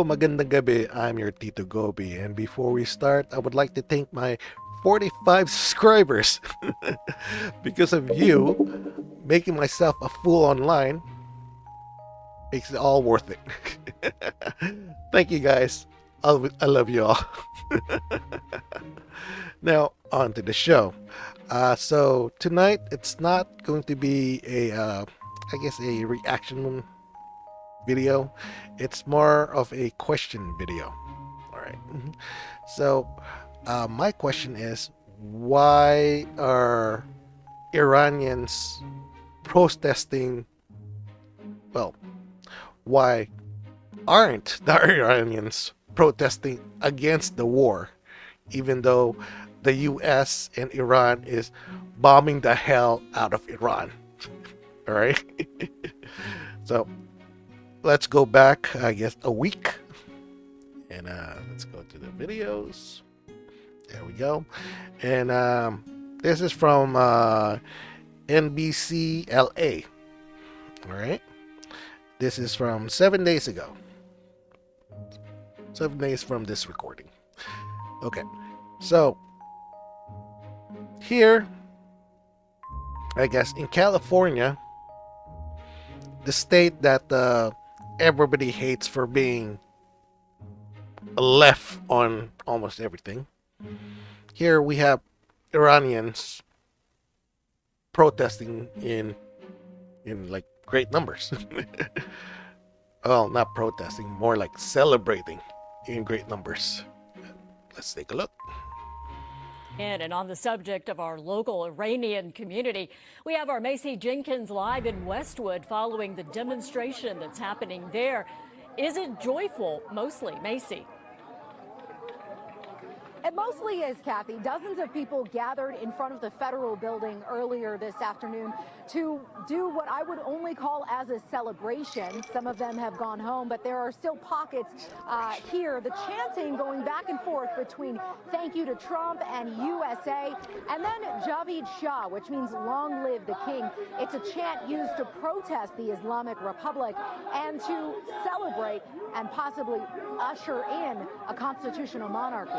Hello, magandang gabi. I'm your Tito Goby, and before we start, I would like to thank my 45 subscribers. Because of you, making myself a fool online makes it all worth it. Thank you guys. I love you all. Now, on to the show. So tonight, it's not going to be I guess, a reaction video. It's more of a question video. All right. So, my question is, why are Iranians protesting? Well, why aren't the Iranians protesting against the war, even though the U.S. and Iran is bombing the hell out of Iran? All right. So let's go back, I guess, a week, and let's go to the videos. There we go. And this is from NBC LA. All right. This is from 7 days ago. 7 days from this recording. Okay. So here, I guess, in California, the state that everybody hates for being left on almost everything. Here we have Iranians protesting in like great numbers. Well, not protesting, more like celebrating in great numbers. Let's take a look. And on the subject of our local Iranian community, we have our Macy Jenkins live in Westwood following the demonstration that's happening there. Is it joyful? Mostly, Macy. It mostly is, Kathy. Dozens of people gathered in front of the federal building earlier this afternoon to do what I would only call as a celebration. Some of them have gone home, but there are still pockets here. The chanting going back and forth between thank you to Trump and USA, and then Javid Shah, which means long live the king. It's a chant used to protest the Islamic Republic and to celebrate and possibly usher in a constitutional monarchy.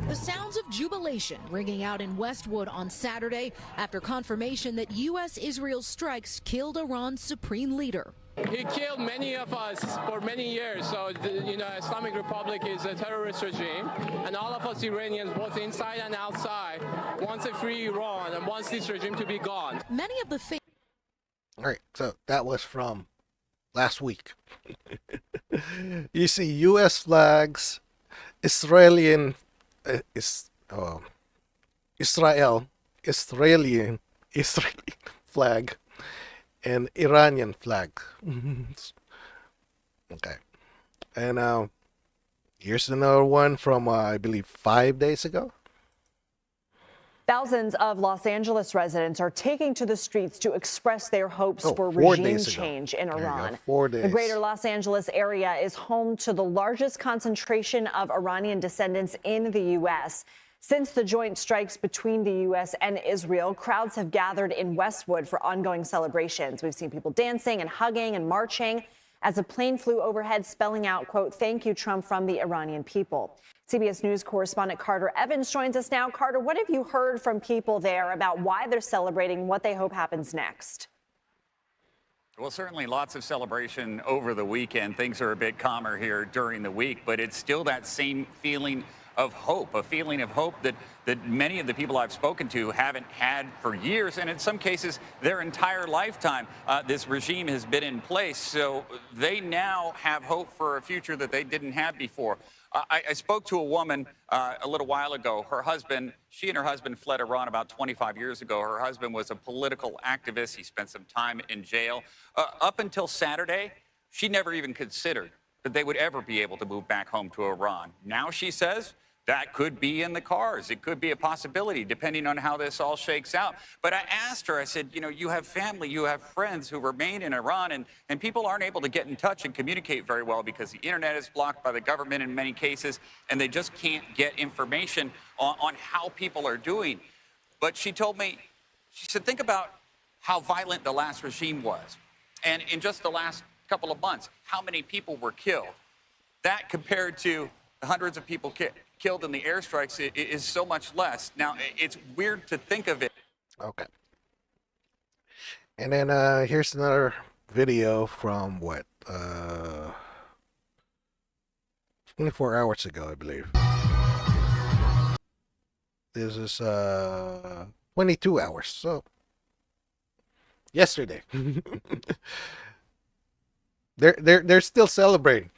The sounds of jubilation ringing out in Westwood on Saturday after confirmation that U.S.-Israel strikes killed Iran's supreme leader. He killed many of us for many years. So, Islamic Republic is a terrorist regime. And all of us Iranians, both inside and outside, want a free Iran and wants this regime to be gone. Many of the All right, so that was from last week. You see U.S. flags, Israeli flag, and Iranian flag. Okay, and here's another one from I believe 5 days ago. Thousands of Los Angeles residents are taking to the streets to express their hopes for 4 regime days ago. change in There you go, Iran. 4 days. The greater Los Angeles area is home to the largest concentration of Iranian descendants in the U.S. Since the joint strikes between the U.S. and Israel, crowds have gathered in Westwood for ongoing celebrations. We've seen people dancing and hugging and marching as a plane flew overhead spelling out, quote, "Thank you, Trump," from the Iranian people. CBS News correspondent Carter Evans joins us now. Carter, what have you heard from people there about why they're celebrating, what they hope happens next? Well, certainly lots of celebration over the weekend. Things are a bit calmer here during the week, but it's still that same feeling of hope, a feeling of hope that many of the people I've spoken to haven't had for years, and in some cases, their entire lifetime. This regime has been in place, so they now have hope for a future that they didn't have before. I spoke to a woman a little while ago. She and her husband fled Iran about 25 years ago. Her husband was a political activist. He spent some time in jail. Up until Saturday, she never even considered that they would ever be able to move back home to Iran. Now she says that could be in the cards. It could be a possibility, depending on how this all shakes out. But I asked her, I said, you have family, you have friends who remain in Iran, and people aren't able to get in touch and communicate very well because the internet is blocked by the government in many cases, and they just can't get information on how people are doing. But she told me, she said, think about how violent the last regime was. And in just the last couple of months. How many people were killed? That compared to the hundreds of people killed in the airstrikes is so much less. Now, it's weird to think of it. Okay. And then here's another video from what? 24 hours ago, I believe. This is 22 hours. So yesterday. They're still celebrating.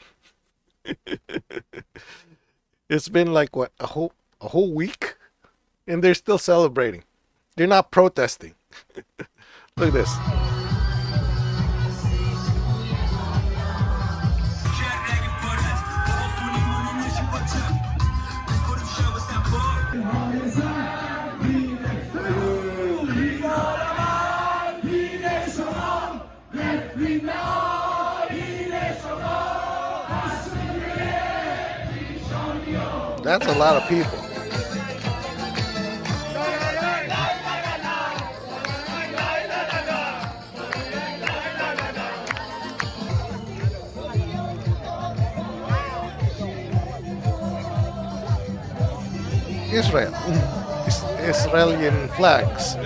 It's been like what, a whole week, and they're still celebrating. They're not protesting. Look at this. That's a lot of people. Israel. Israeli flags.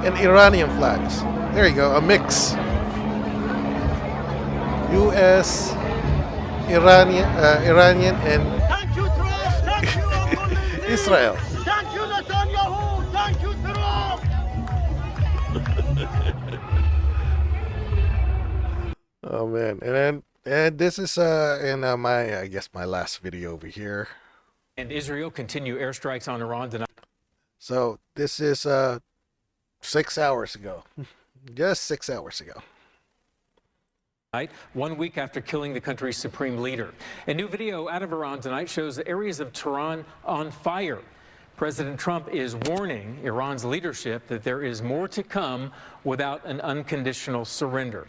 And Iranian flags. There you go, a mix. U.S., Iranian, and Thank you, Trump. Thank you, Israel. Thank you, Netanyahu. Thank you, Trump. Oh man, and this is in my, I guess, my last video over here. And Israel continue airstrikes on Iran tonight. So this is 6 hours ago, just 6 hours ago. 1 week after killing the country's supreme leader. A new video out of Iran tonight shows areas of Tehran on fire. President Trump is warning Iran's leadership that there is more to come without an unconditional surrender.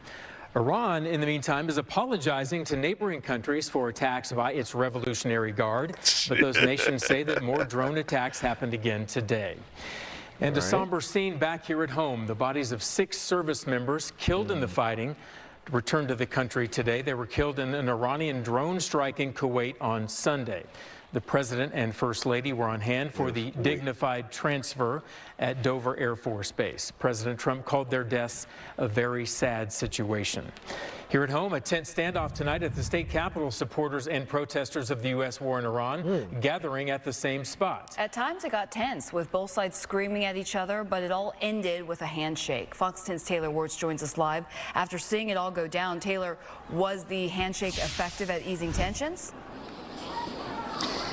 Iran, in the meantime, is apologizing to neighboring countries for attacks by its Revolutionary Guard, but those nations say that more drone attacks happened again today. And a somber scene back here at home. The bodies of 6 service members killed in the fighting returned to the country today. They were killed in an Iranian drone strike in Kuwait on Sunday. The president and first lady were on hand for the dignified transfer at Dover Air Force Base. President Trump called their deaths a very sad situation. Here at home, a tense standoff tonight at the state capitol. Supporters and protesters of the U.S. war in Iran gathering at the same spot. At times it got tense with both sides screaming at each other, but it all ended with a handshake. Fox 10's Taylor Wards joins us live after seeing it all go down. Taylor, was the handshake effective at easing tensions?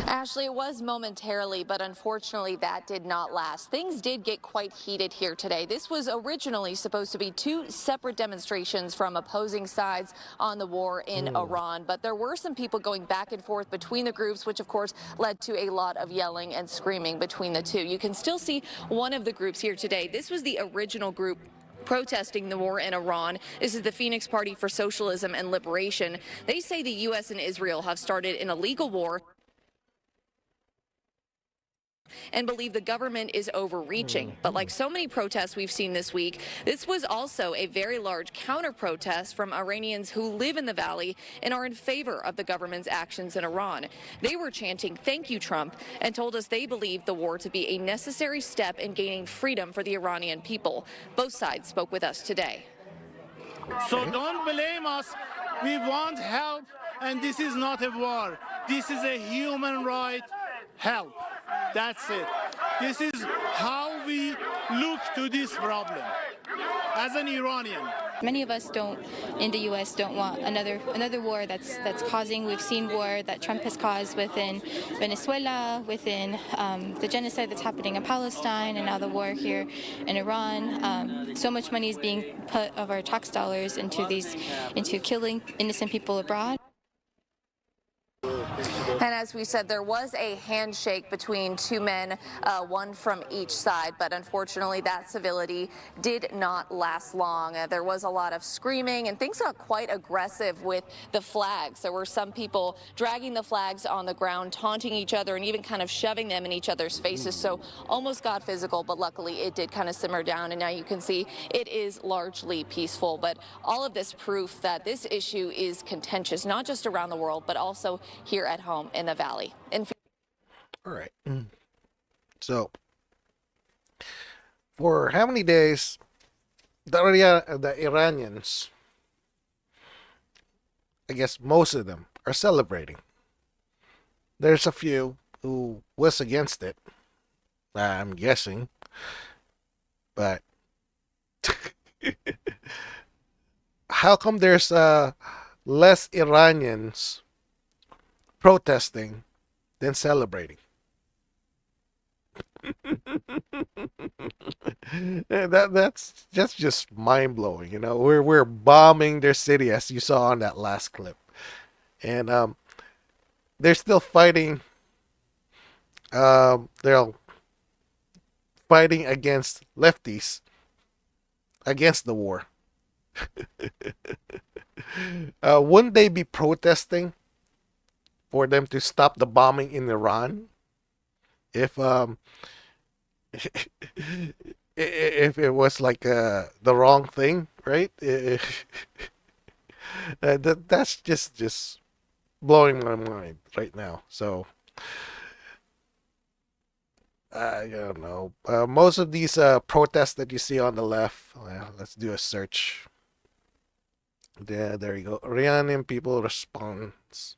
Ashley, it was momentarily, but unfortunately that did not last. Things did get quite heated here today. This was originally supposed to be 2 separate demonstrations from opposing sides on the war in Iran, but there were some people going back and forth between the groups, which of course led to a lot of yelling and screaming between the two. You can still see one of the groups here today. This was the original group protesting the war in Iran. This is the Phoenix Party for Socialism and Liberation. They say the U.S. and Israel have started an illegal war and believe the government is overreaching. But like so many protests we've seen this week, this was also a very large counter-protest from Iranians who live in the valley and are in favor of the government's actions in Iran. They were chanting, "Thank you, Trump," and told us they believe the war to be a necessary step in gaining freedom for the Iranian people. Both sides spoke with us today. So don't blame us. We want help, and this is not a war. This is a human right help. That's it. This is how we look to this problem as an Iranian. Many of us in the U.S. don't want another war that's causing. We've seen war that Trump has caused within Venezuela, within the genocide that's happening in Palestine, and now the war here in Iran. So much money is being put of our tax dollars into killing innocent people abroad. And as we said, there was a handshake between two men, one from each side, but unfortunately that civility did not last long. There was a lot of screaming and things got quite aggressive with the flags. There were some people dragging the flags on the ground, taunting each other and even kind of shoving them in each other's faces. So almost got physical, but luckily it did kind of simmer down. And now you can see it is largely peaceful. But all of this proof that this issue is contentious, not just around the world, but also here at home in the Valley. All right. So, for how many days the Iranians, I guess most of them, are celebrating? There's a few who was against it, I'm guessing, but how come there's less Iranians protesting than celebrating? That's just mind blowing. You know, we're bombing their city, as you saw on that last clip, and they're still fighting. They're fighting against lefties, against the war. Wouldn't they be protesting for them to stop the bombing in Iran? If if it was like the wrong thing, right? That's just blowing my mind right now. So I don't know. Most of these protests that you see on the left, let's do a search. There you go. Iranian people response.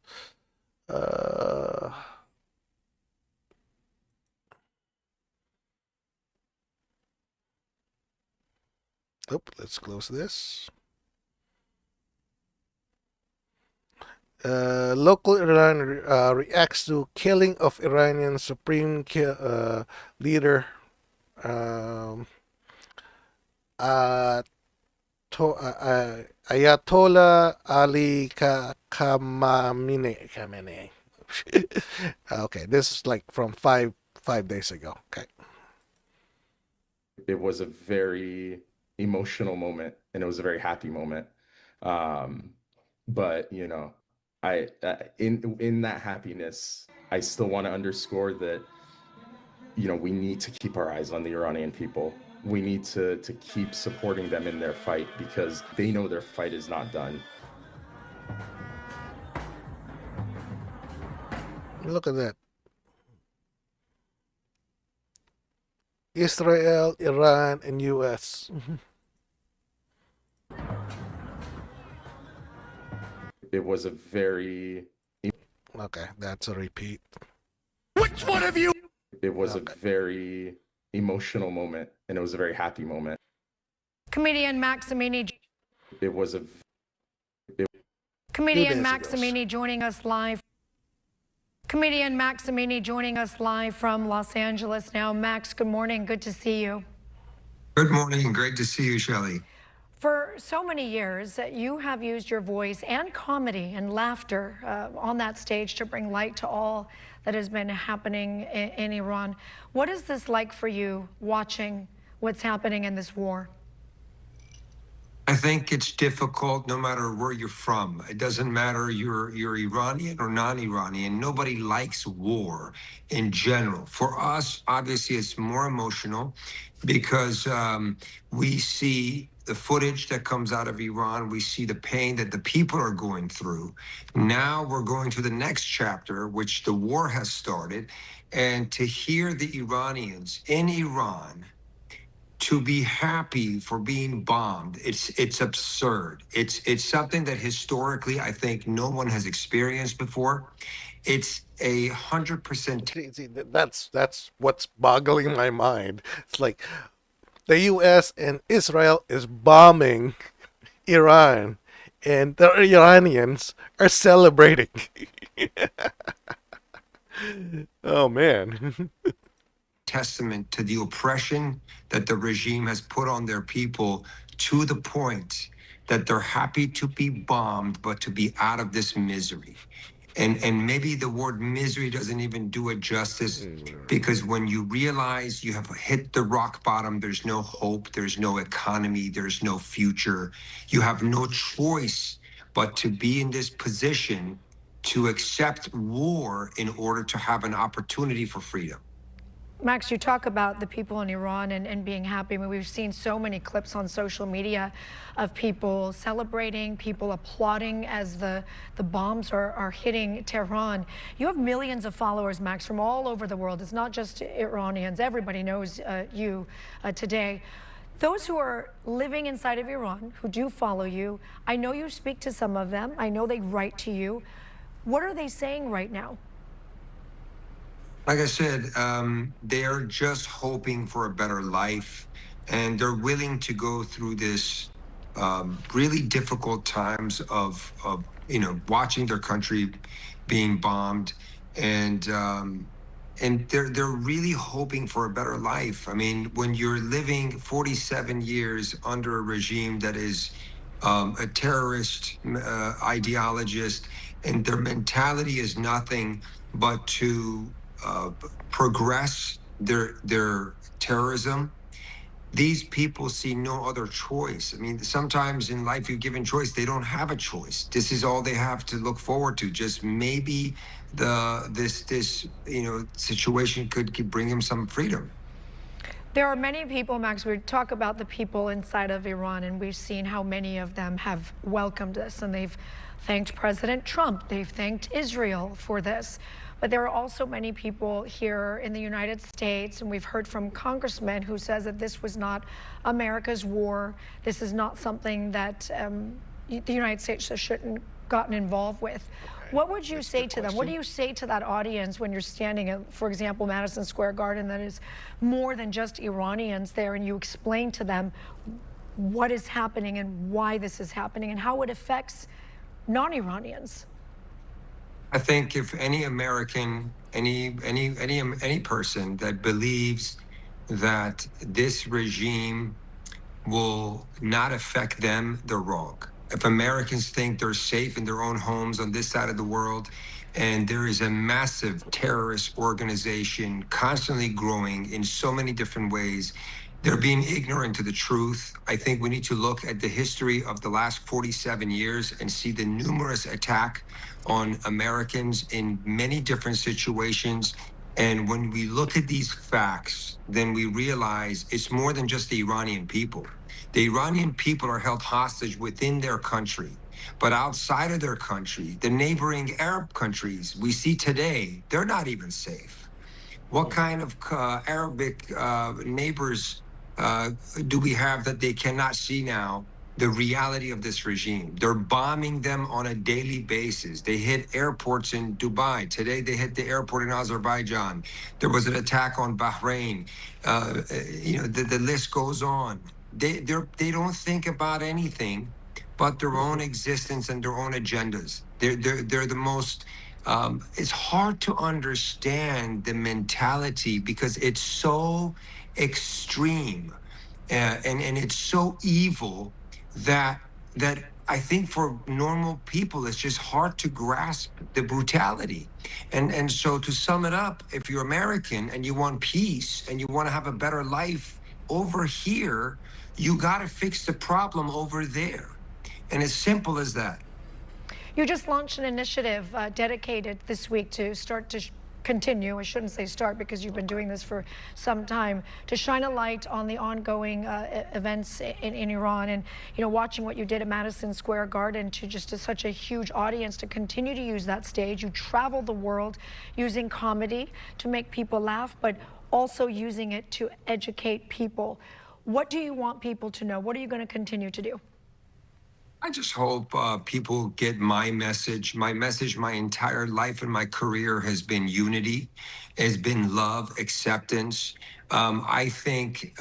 Let's close this. Local Iran reacts to killing of Iranian Supreme leader Ayatollah Ali Khamenei. Okay, this is like from five days ago. Okay. It was a very emotional moment, and it was a very happy moment. But you know, I in that happiness, I still want to underscore that, you know, we need to keep our eyes on the Iranian people. We need to keep supporting them in their fight, because they know their fight is not done. Look at that. Israel, Iran, and US. It was a very... Okay, that's a repeat. Which one of you? It was a very emotional moment, and it was a very happy moment. Comedian Maximini. It was a... Comedian Maximini joining us live. Comedian Maximini joining us live from Los Angeles now. Max, good morning. Good to see you. Good morning. Great to see you, Shelley. For so many years, you have used your voice and comedy and laughter on that stage to bring light to all that has been happening in Iran. What is this like for you, watching what's happening in this war? I think it's difficult no matter where you're from. It doesn't matter you're Iranian or non-Iranian. Nobody likes war in general. For us, obviously, it's more emotional because we see the footage that comes out of Iran. We see the pain that the people are going through. Now we're going to the next chapter, which the war has started. And to hear the Iranians in Iran to be happy for being bombed, it's absurd. It's something that historically I think no one has experienced before. It's 100%. See, that's what's boggling my mind. It's like the U.S. and Israel is bombing Iran, and the Iranians are celebrating. Oh man. Testament to the oppression that the regime has put on their people, to the point that they're happy to be bombed, but to be out of this misery. And maybe the word misery doesn't even do it justice, because when you realize you have hit the rock bottom, there's no hope, there's no economy, there's no future. You have no choice but to be in this position to accept war in order to have an opportunity for freedom. Max, you talk about the people in Iran and being happy. I mean, we've seen so many clips on social media of people celebrating, people applauding as the bombs are hitting Tehran. You have millions of followers, Max, from all over the world. It's not just Iranians. Everybody knows you today. Those who are living inside of Iran, who do follow you, I know you speak to some of them. I know they write to you. What are they saying right now? Like I said, they're just hoping for a better life, and they're willing to go through this really difficult times of watching their country being bombed, and they're really hoping for a better life. I mean, when you're living 47 years under a regime that is a terrorist ideologist, and their mentality is nothing but to progress their terrorism. These people see no other choice. I mean, sometimes in life you're given choice, they don't have a choice. This is all they have to look forward to. Just maybe this situation could bring them some freedom. There are many people, Max, we talk about the people inside of Iran, and we've seen how many of them have welcomed this, and they've thanked President Trump, they've thanked Israel for this. But there are also many people here in the United States, and we've heard from congressmen who says that this was not America's war. This is not something that the United States shouldn't gotten involved with. Okay. What would you say to them? What do you say to that audience when you're standing at, for example, Madison Square Garden, that is more than just Iranians there, and you explain to them what is happening and why this is happening and how it affects non-Iranians? I think if any American, any person that believes that this regime will not affect them, they're wrong. If Americans think they're safe in their own homes on this side of the world, and there is a massive terrorist organization constantly growing in so many different ways, they're being ignorant to the truth. I think we need to look at the history of the last 47 years and see the numerous attacks on Americans in many different situations. And when we look at these facts, then we realize it's more than just the Iranian people. The Iranian people are held hostage within their country. But outside of their country, the neighboring Arab countries we see today, they're not even safe. What kind of Arabic neighbors do we have that they cannot see now the reality of this regime? They're bombing them on a daily basis. They hit airports in Dubai. Today, they hit the airport in Azerbaijan. There was an attack on Bahrain. The list goes on. They don't think about anything but their own existence and their own agendas. They're the most. It's hard to understand the mentality because it's so extreme and it's so evil that I think for normal people it's just hard to grasp the brutality. And so to sum it up, if you're American and you want peace and you want to have a better life over here, you got to fix the problem over there. And as simple as that. You just launched an initiative dedicated this week to start to continue, I shouldn't say start because you've been doing this for some time, to shine a light on the ongoing events in Iran, and watching what you did at Madison Square Garden to such a huge audience, to continue to use that stage. You travel the world using comedy to make people laugh, but also using it to educate people. What do you want people to know? What are you going to continue to do? I just hope people get my message. My message, my entire life and my career has been unity, has been love, acceptance. I think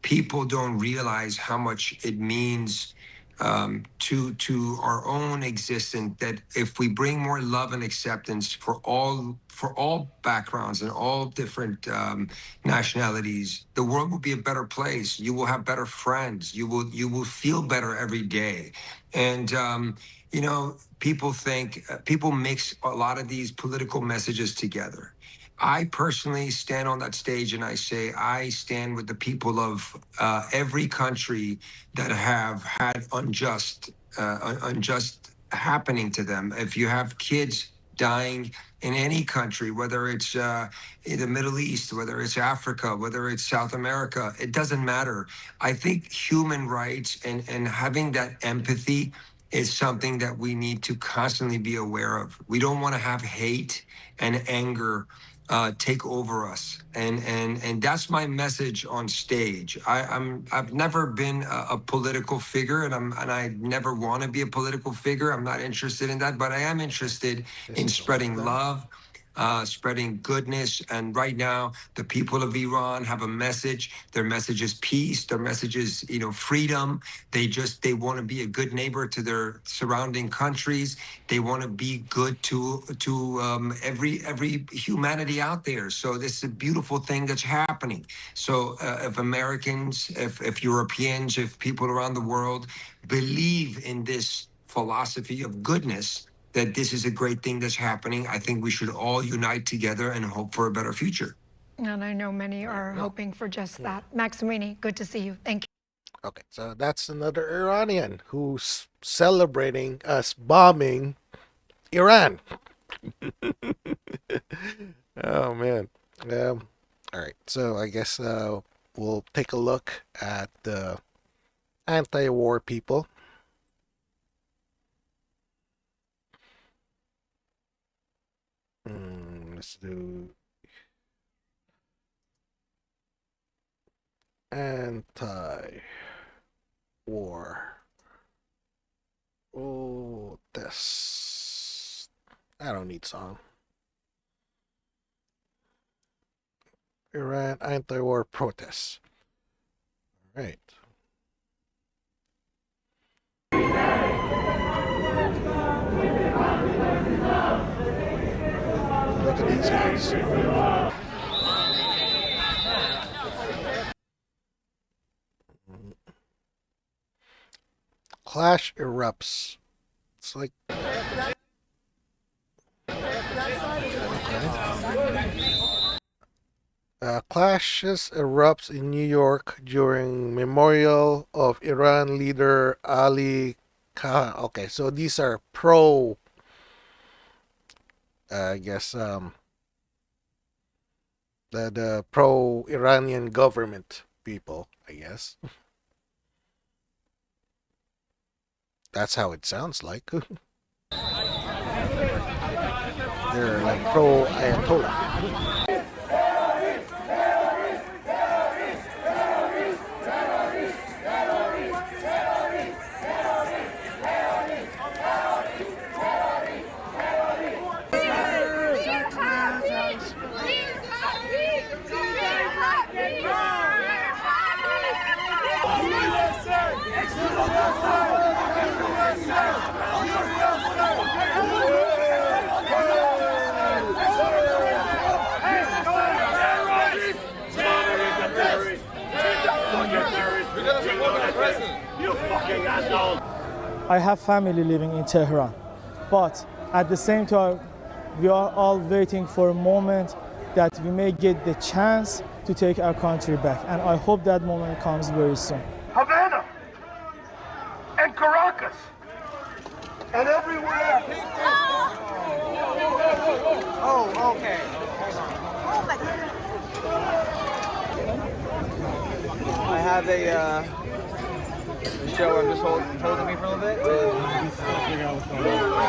people don't realize how much it means to our own existence. That if we bring more love and acceptance for all backgrounds and all different nationalities, the world will be a better place. You will have better friends. You will feel better every day. And you know, people mix a lot of these political messages together. I personally stand on that stage and I say I stand with the people of every country that have had unjust happening to them. If you have kids dying in any country, whether it's in the Middle East, whether it's Africa, whether it's South America, it doesn't matter. I think human rights and having that empathy is something that we need to constantly be aware of. We don't want to have hate and anger take over us, and that's my message on stage. I've never been a political figure, and I never want to be a political figure. I'm not interested in that, but I am interested in spreading love, spreading goodness. And right now, the people of Iran have a message. Their message is peace. Their message is, you know, freedom. They want to be a good neighbor to their surrounding countries. They want to be good to every humanity out there. So this is a beautiful thing that's happening. So if Americans, if Europeans, if people around the world believe in this philosophy of goodness, that this is a great thing that's happening, I think we should all unite together and hope for a better future. And I know many are hoping for just that. Maximini, good to see you. Thank you. Okay, so that's another Iranian who's celebrating us bombing Iran. Oh man. All right. So I guess we'll take a look at the anti-war people. Let's do anti-war. Oh, this. I don't need song. Iran anti-war protests. All right. Look at these guys. Clash erupts. It's like clashes erupts in New York during memorial of Iran leader Ali Khan. Okay, so these are pro, I guess, the pro-Iranian government people, I guess. That's how it sounds like. They're like pro-Ayatollah. I have family living in Tehran, but at the same time, we are all waiting for a moment that we may get the chance to take our country back. And I hope that moment comes very soon. Havana and Caracas and everywhere. Oh, okay. I have a show. I'm just holding me for a little bit. You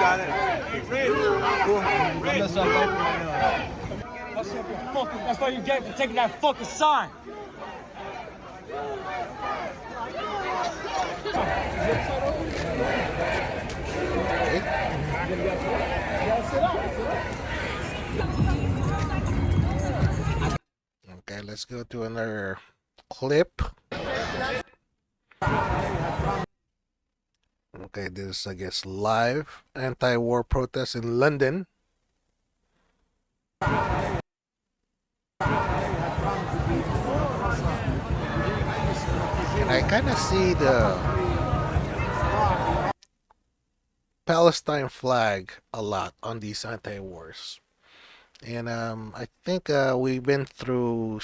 got it. Cool. That's what you get for taking that fucking sign. Okay, let's go to another clip. Okay, this is, I guess, live anti-war protests in London. And I kind of see the Palestine flag a lot on these anti-wars. And I think we've been through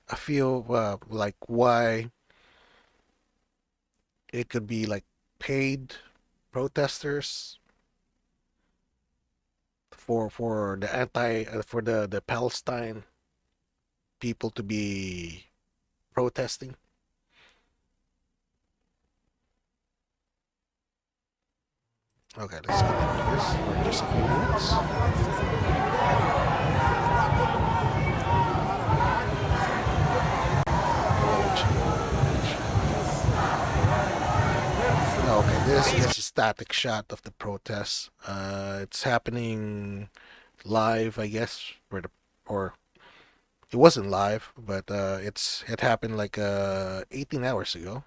a few, like why it could be like paid protesters for the for the Palestine people to be protesting. Okay, let's continue this for just a few minutes. Okay, this is a static shot of the protest. It's happening live, I guess, or it wasn't live, but it happened like 18 hours ago.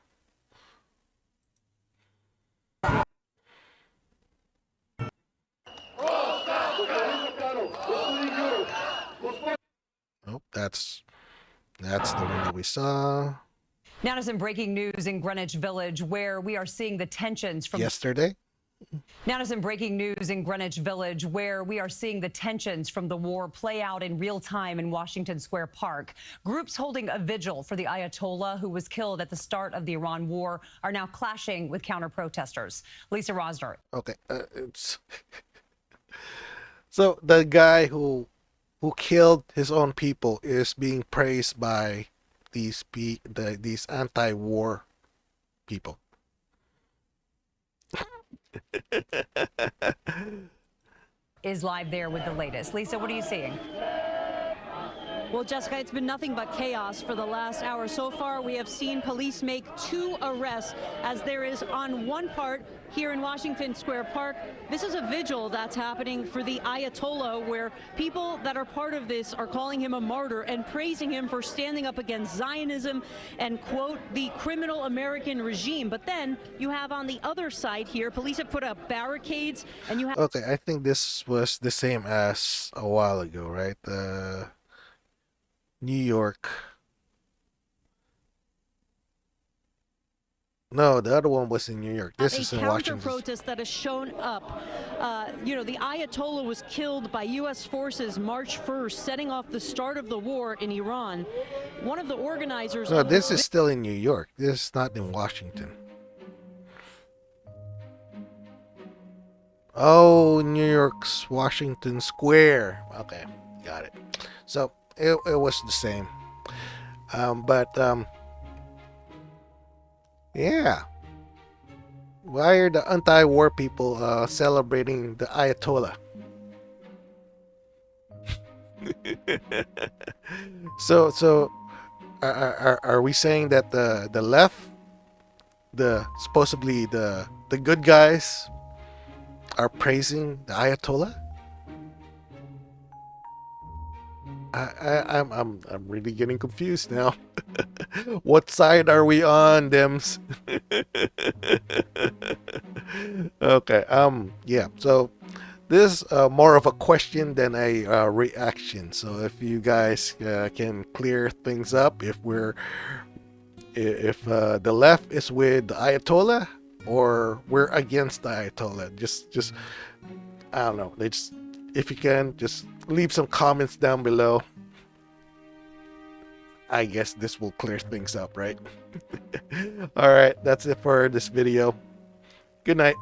Oh, that's the one that we saw. Now to some breaking news in Greenwich Village, where we are seeing the tensions from yesterday. Now to some breaking news in Greenwich Village, where we are seeing the tensions from the war play out in real time in Washington Square Park. Groups holding a vigil for the Ayatollah, who was killed at the start of the Iran war, are now clashing with counter-protesters. Lisa Rosner. Okay, it's so the guy who killed his own people is being praised by these anti-war people. Is live there with the latest. Lisa, what are you seeing? Well, Jessica, it's been nothing but chaos for the last hour. So far, we have seen police make 2 arrests, as there is on one part here in Washington Square Park. This is a vigil that's happening for the Ayatollah, where people that are part of this are calling him a martyr and praising him for standing up against Zionism and, quote, the criminal American regime. But then you have on the other side here, police have put up barricades, and you have... Okay, I think this was the same as a while ago, right? New York. No, the other one was in New York. This is in Washington. A counter-protest that has shown up. You know, the Ayatollah was killed by U.S. forces March 1st, setting off the start of the war in Iran. One of the organizers... No, this is still in New York. This is not in Washington. Oh, New York's Washington Square. Okay, got it. So it was the same. Yeah. Why are the anti-war people celebrating the Ayatollah? So are we saying that the left, supposedly the good guys, are praising the Ayatollah? I'm really getting confused now. What side are we on, Dems? Okay. Yeah. So this is more of a question than a reaction. So if you guys can clear things up, if the left is with the Ayatollah or we're against the Ayatollah, just I don't know. If you can, just leave some comments down below. I guess this will clear things up, right? All right, that's it for this video. Good night.